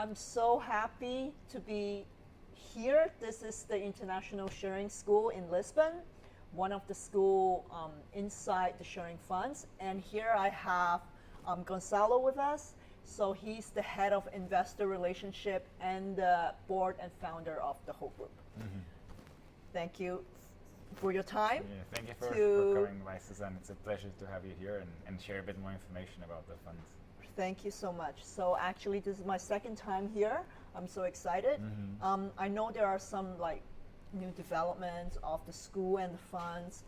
I'm so happy to be here. This is the International Sharing School in Lisbon, one of the school inside the Sharing Funds. And here I have Gonçalo with us. So he's the head of investor relationship and the board and founder of the whole group. Thank you for your time. Yeah, thank you for coming by, Suzanne. It's a pleasure to have you here and share a bit more information about the funds. Thank you so much. So actually, this is my second time here. I'm so excited. I know there are some new developments of the school and the funds.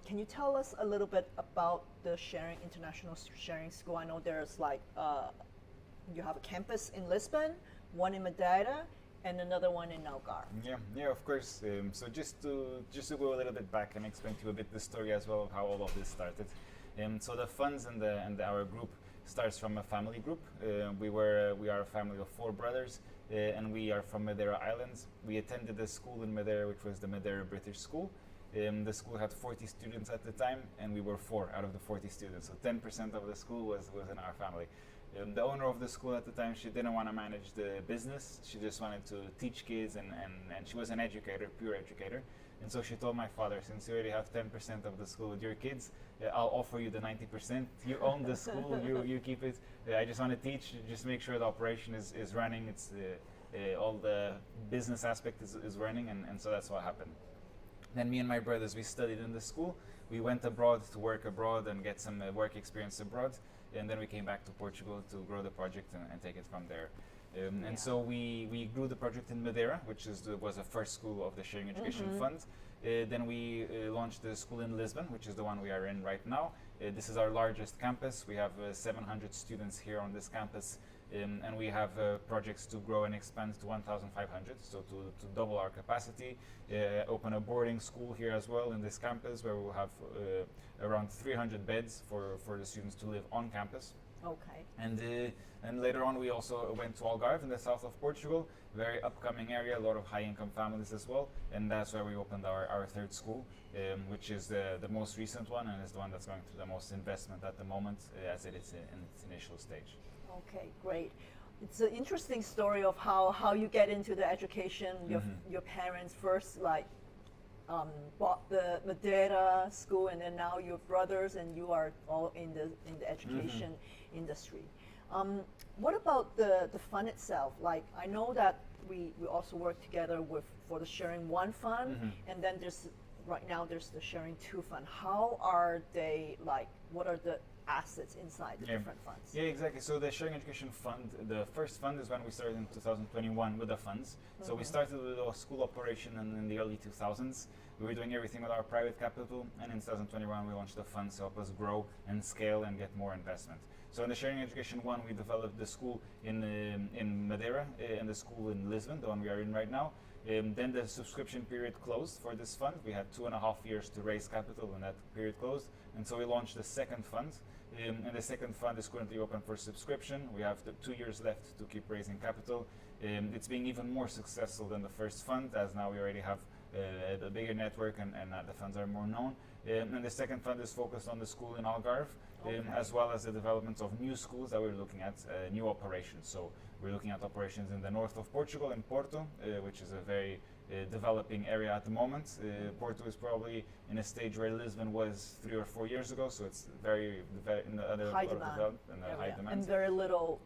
Can you tell us a little bit about the International Sharing School? I know there's you have a campus in Lisbon, one in Madeira, and another one in Algarve. Yeah, of course. So just to go a little bit back and explain to you a bit the story as well of how all of this started. So the funds and our group starts from a family group. We are a family of 4 brothers, and we are from Madeira Islands. We attended a school in Madeira, which was the Madeira British School. The school had 40 students at the time, and we were 4 out of the 40 students. So 10% of the school was in our family. The owner of the school at the time, she didn't want to manage the business. She just wanted to teach kids, and she was an educator, pure educator. And so she told my father, since you already have 10% of the school with your kids, I'll offer you the 90%. You own the school, you keep it. I just want to teach, just make sure the operation is running. It's all the business aspect is running, and so that's what happened. Then me and my brothers, we studied in the school. We went abroad to work abroad and get some work experience abroad. And then we came back to Portugal to grow the project and take it from there. And so we grew the project in Madeira, which was the first school of the Sharing Education Fund. Then we launched the school in Lisbon, which is the one we are in right now. This is our largest campus. We have 700 students here on this campus. And we have projects to grow and expand to 1,500, so to double our capacity, open a boarding school here as well in this campus, where we'll have around 300 beds for the students to live on campus. Okay. And later on, we also went to Algarve in the south of Portugal, very upcoming area, a lot of high-income families as well, and that's where we opened our third school, which is the most recent one, and is the one that's going through the most investment at the moment, as it is in its initial stage. Okay, great. It's an interesting story of how you get into the education. Your parents first bought the Madeira school, and then now your brothers and you are all in the education industry. What about the fund itself? I know that we also work together for the Sharing One Fund, and then right now there's the Sharing Two Fund. How are they what are the assets inside the different funds? Yeah, exactly. So the Sharing Education Fund, the first fund is when we started in 2021 with the funds. So we started with a school operation in the early 2000s. We were doing everything with our private capital, and in 2021 we launched the funds to help us grow and scale and get more investment. So in the Sharing Education One, we developed the school in Madeira and the school in Lisbon, the one we are in right now. Then the subscription period closed for this fund. We had 2.5 years to raise capital when that period closed, and so we launched the second fund. And the second fund is currently open for subscription. We have 2 years left to keep raising capital. It's being even more successful than the first fund, as now we already have a bigger network and the funds are more known. And the second fund is focused on the school in Algarve, as well as the development of new schools that we're looking at, new operations. So we're looking at operations in the north of Portugal, in Porto, which is a very developing area at the moment. Porto is probably in a stage where Lisbon was 3 or 4 years ago, so it's very in the other high demand, high demand, and very little,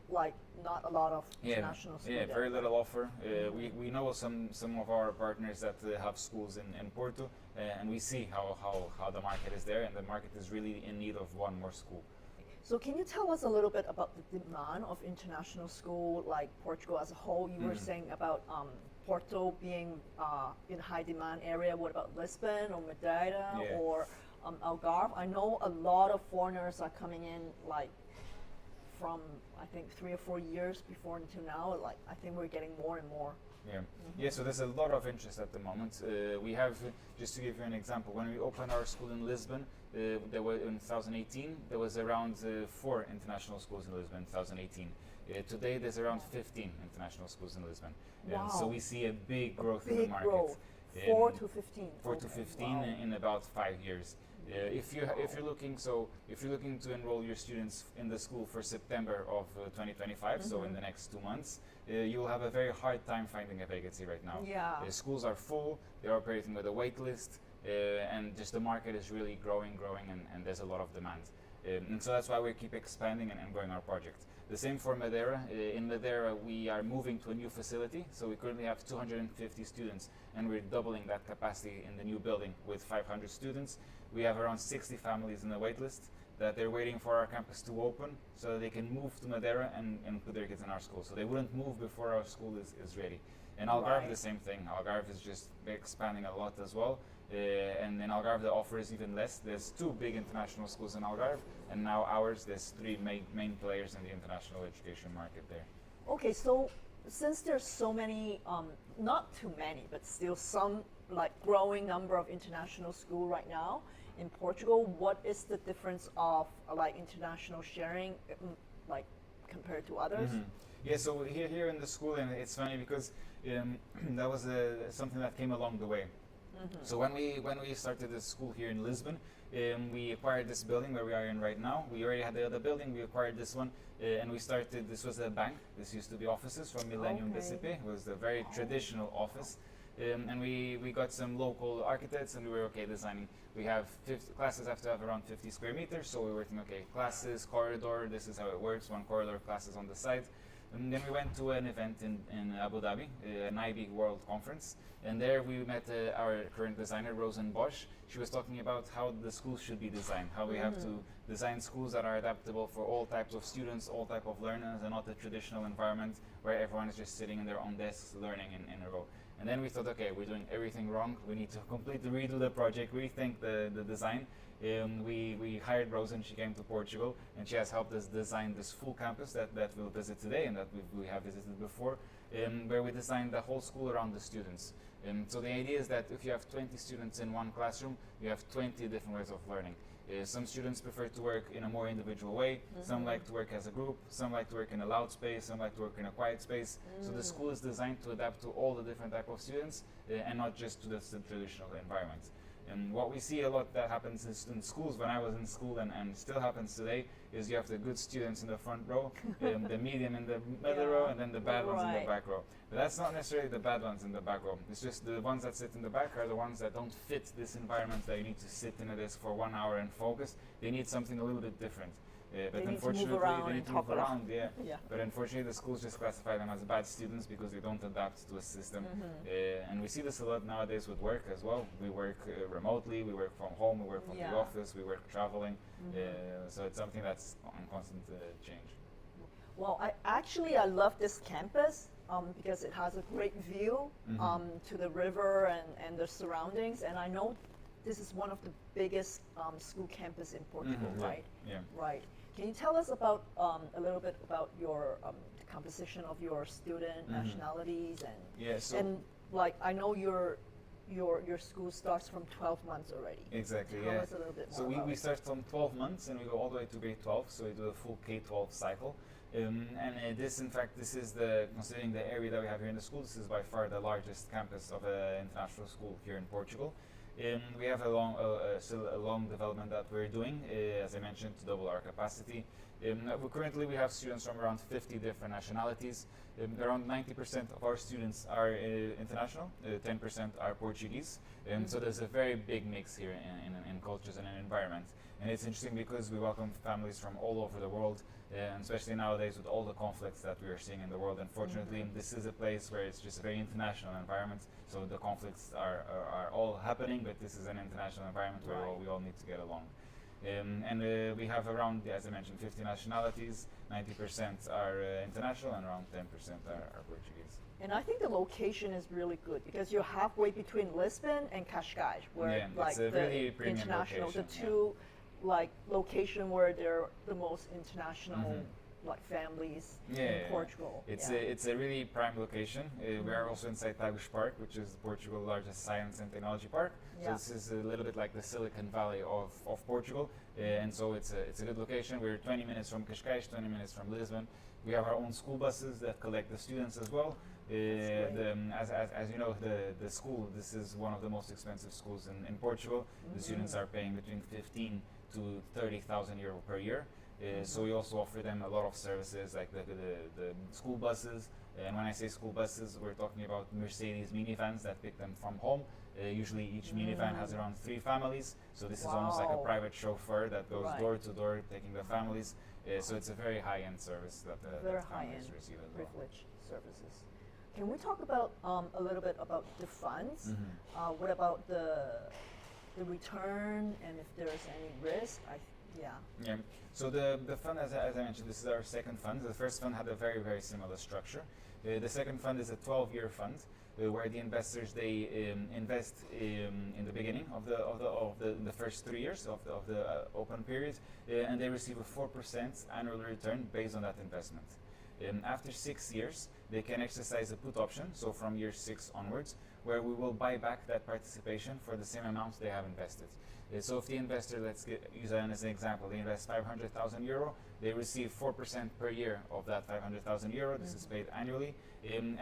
not a lot of international schools. Yeah, very little offer. We know some of our partners that have schools in Porto, and we see how the market is there, and the market is really in need of one more school. So can you tell us a little bit about the demand of international school, like Portugal as a whole? You were saying about Porto being in high demand area. What about Lisbon or Madeira or Algarve? I know a lot of foreigners are coming in from I think 3 or 4 years before until now. I think we're getting more and more. Yeah. So there's a lot of interest at the moment. We have, just to give you an example, when we opened our school in Lisbon, there were in 2018 there was around 4 international schools in Lisbon in 2018. Today there's around 15 international schools in Lisbon. Wow. So we see a big growth in the market. Growth. 4 to 15. 4 to 15 in about 5 years. If you're looking to enroll your students in the school for September of 2025, so in the next 2 months, you'll have a very hard time finding a vacancy right now. Yeah. Schools are full, they're operating with a wait list, and just the market is really growing, and there's a lot of demand. And so that's why we keep expanding and growing our project. The same for Madeira. In Madeira, we are moving to a new facility, so we currently have 250 students, and we're doubling that capacity in the new building with 500 students. We have around 60 families in the wait list that they're waiting for our campus to open so that they can move to Madeira and put their kids in our school. So they wouldn't move before our school is ready. In Algarve, Right. the same thing. Algarve is just expanding a lot as well. And in Algarve, the offer is even less. There's 2 big international schools in Algarve, and now ours, there's 3 main players in the international education market there. Okay, so since there's so many, not too many, but still some like growing number of international school right now in Portugal, what is the difference of like international sharing, like compared to others? Yeah, so here in the school, and it's funny because that was something that came along the way. So when we started the school here in Lisbon, we acquired this building where we are in right now. We already had the other building. We acquired this one, and we started. This was a bank. This used to be offices from Millennium Okay. BCP. It was a very traditional office, and we got some local architects, and we were designing. We have classes have to have around 50 square meters. So we were thinking, classes, corridor. This is how it works. One corridor, classes on the side. And then we went to an event in Abu Dhabi, an IB World Conference, and there we met our current designer, Rosen Bosch. She was talking about how the schools should be designed, how we have to design schools that are adaptable for all types of students, all type of learners, and not the traditional environment where everyone is just sitting in their own desks learning in a row. And then we thought, we're doing everything wrong. We need to completely redo the project, rethink the design. We hired Rosen. She came to Portugal, and she has helped us design this full campus that we'll visit today and that we have visited before, where we designed the whole school around the students. So the idea is that if you have 20 students in one classroom, you have 20 different ways of learning. Some students prefer to work in a more individual way. Some like to work as a group. Some like to work in a loud space. Some like to work in a quiet space. So the school is designed to adapt to all the different type of students and not just to the traditional environment. And what we see a lot that happens in schools, when I was in school and still happens today, is you have the good students in the front row, the medium in the middle row, and then the bad ones in the back row. But that's not necessarily the bad ones in the back row. It's just the ones that sit in the back are the ones that don't fit this environment that you need to sit in a desk for 1 hour and focus. They need something a little bit different. But unfortunately, they need to move around. Yeah. But unfortunately, the schools just classify them as bad students because they don't adapt to a system. And we see this a lot nowadays with work as well. We work remotely, we work from home, we work from the office, we work traveling. So it's something that's on constant change. Well, I love this campus because it has a great view to the river and the surroundings. And I know this is one of the biggest school campus in Portugal, right? Yeah. Right. Can you tell us about a little bit about your the composition of your student nationalities and like I know your school starts from 12 months already. Exactly. Tell us a little bit more. So we start from 12 months and we go all the way to grade 12. So we do a full K-12 cycle. This is considering the area that we have here in the school, this is by far the largest campus of an international school here in Portugal. We have still a long development that we're doing, as I mentioned, to double our capacity. Currently, we have students from around 50 different nationalities. Around 90% of our students are international, 10% are Portuguese. So there's a very big mix here in cultures and in environment. And it's interesting because we welcome families from all over the world, and especially nowadays with all the conflicts that we are seeing in the world. Unfortunately, this is a place where it's just a very international environment. So the conflicts are all happening, but this is an international environment where we all need to get along. We have around, as I mentioned, 50 nationalities, 90% are international, and around 10% are Portuguese. And I think the location is really good because you're halfway between Lisbon and Cascais, where like it's a the really premium international, location, the two like location where they're the most international like families Yeah, in yeah. Portugal. It's a really prime location. We are also inside Tagus Park, which is Portugal's largest science and technology park. So this is a little bit like the Silicon Valley of Portugal, and so it's a good location. We're 20 minutes from Cascais, 20 minutes from Lisbon. We have our own school buses that collect the students as well. As you know, the school, this is one of the most expensive schools in Portugal. The students are paying between 15 to 30,000 euro per year. So we also offer them a lot of services like the school buses. And when I say school buses, we're talking about Mercedes minivans that pick them from home. Usually each minivan has around 3 families. So this is almost like a private chauffeur that goes door to door taking the families. So it's a very high-end service that families receive as well. Privilege services. Can we talk about a little bit about the funds? What about the return and if there's any risk? Yeah. So the fund, as I mentioned, this is our second fund. The first fund had a very, very similar structure. The second fund is a 12-year fund where the investors they invest in the beginning of the first 3 years of the open period, and they receive a 4% annual return based on that investment. After 6 years, they can exercise a put option, so from year 6 onwards, where we will buy back that participation for the same amount they have invested. So if the investor, let's use that as an example, they invest 500,000 euro, they receive 4% per year of that 500,000 euro. This is paid annually, from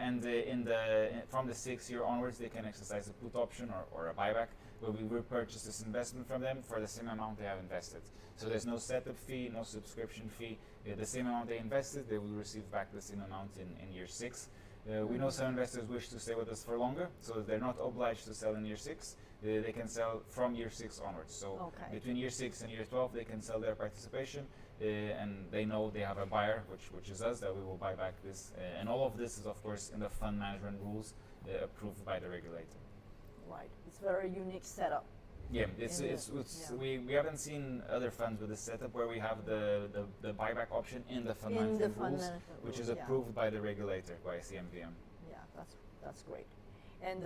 the 6th year onwards, they can exercise a put option or a buyback, where we repurchase this investment from them for the same amount they have invested. So there's no setup fee, no subscription fee. The same amount they invested, they will receive back the same amount in year 6. We know some investors wish to stay with us for longer, so they're not obliged to sell in year 6. They can sell from year 6 onwards. So between year 6 and year 12, they can sell their participation, and they know they have a buyer, which is us, that we will buy back this. And all of this is, of course, in the fund management rules approved by the regulator. Right. It's a very unique setup. Yeah, we haven't seen other funds with this setup where we have the buyback option in the fund management rules, which is approved by the regulator, by CMVM. Yeah, that's great. And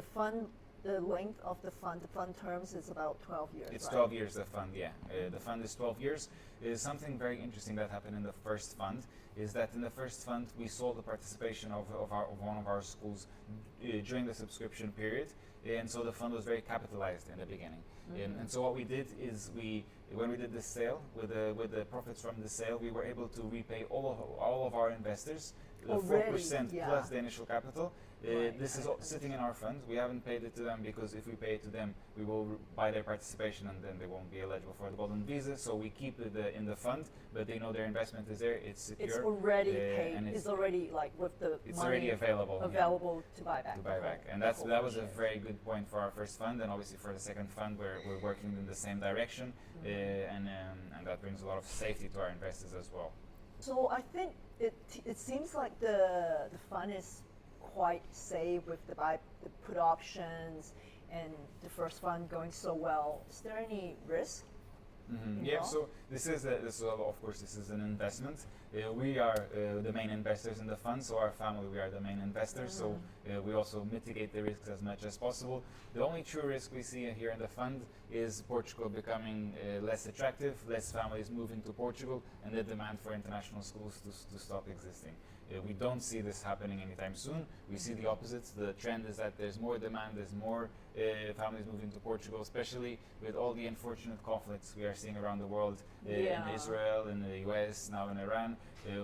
the length of the fund terms is about 12 years. It's right? 12 years, the fund, yeah. The fund is 12 years. Something very interesting that happened in the first fund is that in the first fund we sold the participation of one of our schools during the subscription period, and so the fund was very capitalized in the beginning. And so what we did is when we did the sale, with the profits from the sale, we were able to repay all of our investors, the 4% plus the initial capital. This is sitting in our fund. We haven't paid it to them because if we pay it to them, we will buy their participation and then they won't be eligible for the Golden Visa. So we keep it in the fund, but they know their investment is there. It's secure. It's already paid. And it's already like with the it's money already available to buy back. And that was a very good point for our first fund, and obviously for the second fund, we're working in the same direction, and that brings a lot of safety to our investors as well. So I think it seems like the fund is quite safe with the put options and the first fund going so well. Is there any risk? Yeah, so this is of course this is an investment. We are the main investors in the fund, so our family, we are the main investors. So we also mitigate the risks as much as possible. The only true risk we see here in the fund is Portugal becoming less attractive, less families moving to Portugal, and the demand for international schools to stop existing. We don't see this happening anytime soon. We see the opposite. The trend is that there's more demand, there's more families moving to Portugal, especially with all the unfortunate conflicts we are seeing around the world, in Israel, in the US, now in Iran.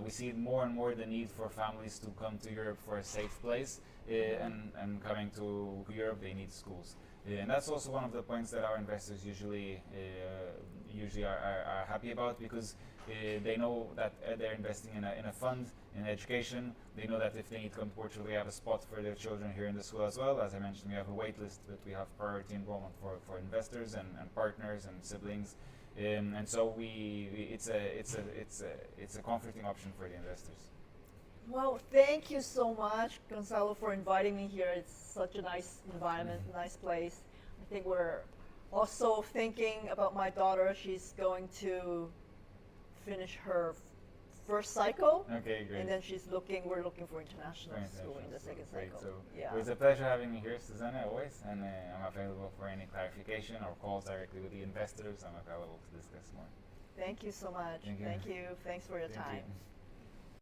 We see more and more the need for families to come to Europe for a safe place, and coming to Europe, they need schools. And that's also one of the points that our investors usually are happy about, because they know that they're investing in a fund, in education. They know that if they need to come to Portugal, they have a spot for their children here in the school as well. As I mentioned, we have a wait list, but we have priority enrollment for investors and partners and siblings. And so it's a comforting option for the investors. Well, thank you so much, Gonçalo, for inviting me here. It's such a nice environment, nice place. I think we're also thinking about my daughter. She's going to finish her first cycle. Okay, great. And then we're looking for international school in the second cycle. So it was a pleasure having you here, Susanna, always. And I'm available for any clarification or calls directly with the investors. I'm available to discuss more. Thank you so much. Thank you. Thank you. Thanks for your time. You.